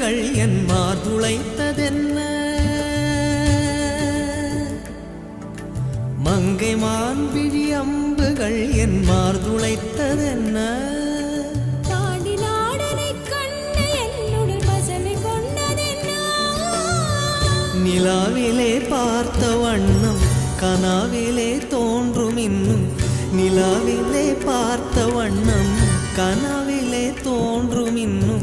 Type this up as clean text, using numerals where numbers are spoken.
அம்புகள் என் மார்புளைத்ததென்ன மங்கை மான்பிழி அம்புகள் என் மார்புளைத்ததென்ன நிலாவிலே பார்த்த வண்ணம் கனாவிலே தோன்றும் இன்னும் நிலாவிலே பார்த்த வண்ணம் கனாவிலே தோன்றும் இன்னும்